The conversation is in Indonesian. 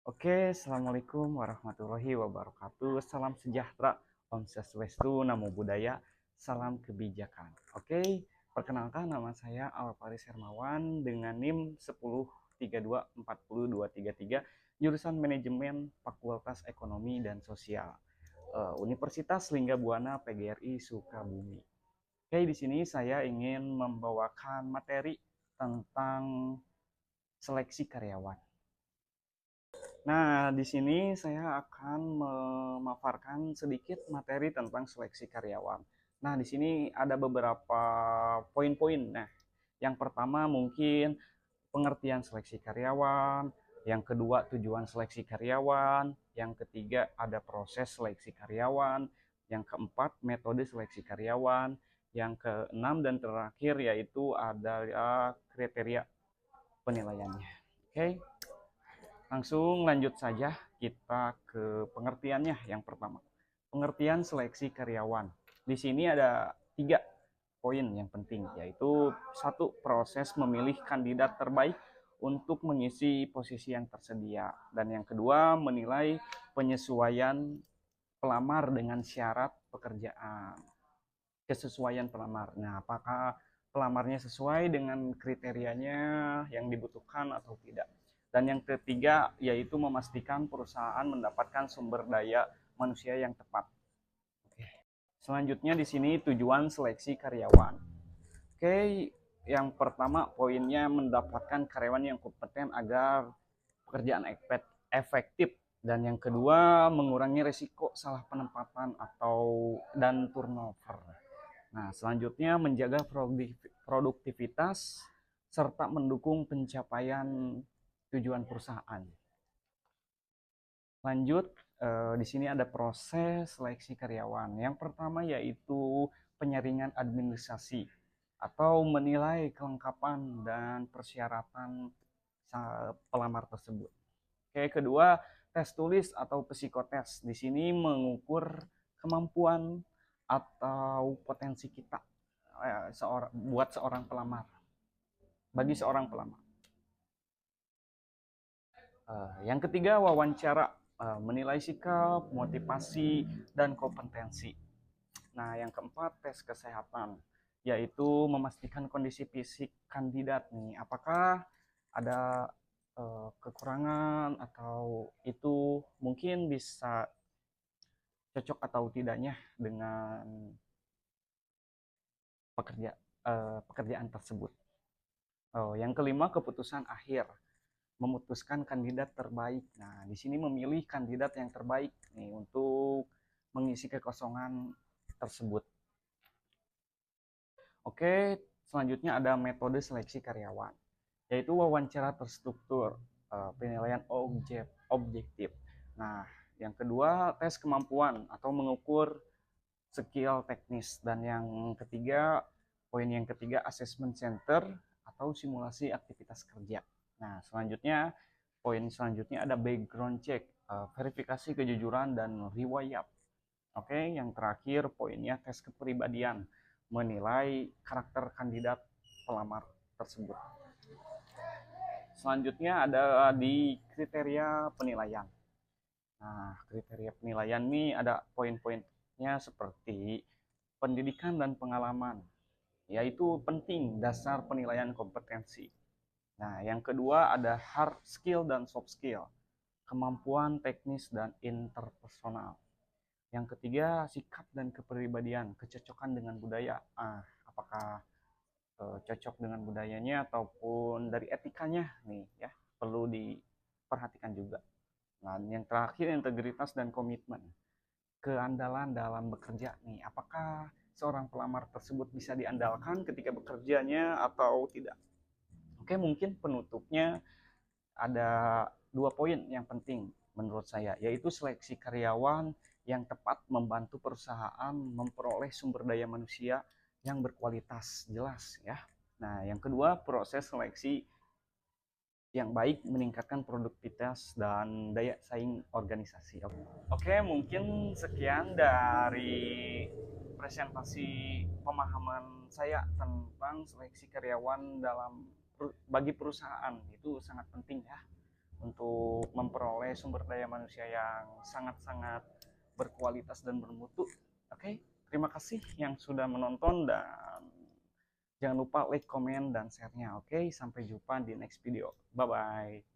Oke, Assalamualaikum warahmatullahi wabarakatuh. Salam sejahtera, Om Swastiastu, Namo Buddhaya, salam kebijakan. Oke, perkenalkan nama saya Alvaris Hermawan dengan NIM 10324023, jurusan Manajemen Fakultas Ekonomi dan Sosial, Universitas Linggabuana PGRI Sukabumi. Oke, di sini saya ingin membawakan materi tentang seleksi karyawan. Nah, di sini saya akan memaparkan sedikit materi tentang seleksi karyawan. Nah, di sini ada beberapa poin-poin. Nah, yang pertama mungkin pengertian seleksi karyawan, yang kedua tujuan seleksi karyawan, yang ketiga ada proses seleksi karyawan, yang keempat metode seleksi karyawan, yang keenam dan terakhir yaitu ada kriteria penilaiannya. Oke. Langsung lanjut saja kita ke pengertiannya yang pertama. Pengertian seleksi karyawan. Di sini ada 3 poin yang penting, yaitu satu, proses memilih kandidat terbaik untuk mengisi posisi yang tersedia. Dan yang kedua, menilai penyesuaian pelamar dengan syarat pekerjaan. Kesesuaian pelamar. Nah, apakah pelamarnya sesuai dengan kriterianya yang dibutuhkan atau tidak. Dan yang ketiga yaitu memastikan perusahaan mendapatkan sumber daya manusia yang tepat. Oke. Selanjutnya di sini tujuan seleksi karyawan. Oke, yang pertama poinnya mendapatkan karyawan yang kompeten agar pekerjaan efektif, dan yang kedua mengurangi risiko salah penempatan atau dan turnover. Nah, selanjutnya menjaga produktivitas serta mendukung pencapaian tujuan perusahaan. Lanjut, di sini ada proses seleksi karyawan. Yang pertama yaitu penyaringan administrasi atau menilai kelengkapan dan persyaratan pelamar tersebut. Oke, kedua, tes tulis atau psikotes. Di sini mengukur kemampuan atau potensi kita buat seorang pelamar, bagi seorang pelamar. Yang ketiga, wawancara, menilai sikap, motivasi, dan kompetensi. Nah, yang keempat, tes kesehatan, yaitu memastikan kondisi fisik kandidat nih, apakah ada kekurangan atau itu mungkin bisa cocok atau tidaknya dengan pekerjaan tersebut. Oh, yang kelima, keputusan akhir, memutuskan kandidat terbaik. Nah, di sini memilih kandidat yang terbaik nih untuk mengisi kekosongan tersebut. Oke, selanjutnya ada metode seleksi karyawan, yaitu wawancara terstruktur, penilaian objektif. Nah, yang kedua, tes kemampuan atau mengukur skill teknis, dan yang ketiga, poin yang ketiga, assessment center atau simulasi aktivitas kerja. Nah, selanjutnya poin selanjutnya ada background check, verifikasi kejujuran dan riwayat. Oke, yang terakhir poinnya tes kepribadian, menilai karakter kandidat pelamar tersebut. Selanjutnya ada di kriteria penilaian. Nah, kriteria penilaian ini ada poin-poinnya seperti pendidikan dan pengalaman, yaitu penting dasar penilaian kompetensi. Nah, yang kedua ada hard skill dan soft skill, kemampuan teknis dan interpersonal. Yang ketiga, sikap dan kepribadian, kecocokan dengan budaya. Apakah cocok dengan budayanya ataupun dari etikanya nih ya, perlu diperhatikan juga. Nah, yang terakhir integritas dan komitmen, keandalan dalam bekerja nih, apakah seorang pelamar tersebut bisa diandalkan ketika bekerjanya atau tidak. Oke, mungkin penutupnya ada 2 poin yang penting menurut saya, yaitu seleksi karyawan yang tepat membantu perusahaan memperoleh sumber daya manusia yang berkualitas jelas ya. Nah, yang kedua, proses seleksi yang baik meningkatkan produktivitas dan daya saing organisasi. Oke, mungkin sekian dari presentasi pemahaman saya tentang seleksi karyawan bagi perusahaan. Itu sangat penting ya. untuk memperoleh sumber daya manusia yang sangat-sangat berkualitas dan bermutu. Oke, terima kasih yang sudah menonton dan jangan lupa like, comment, dan share-nya. Oke, sampai jumpa di next video. Bye-bye.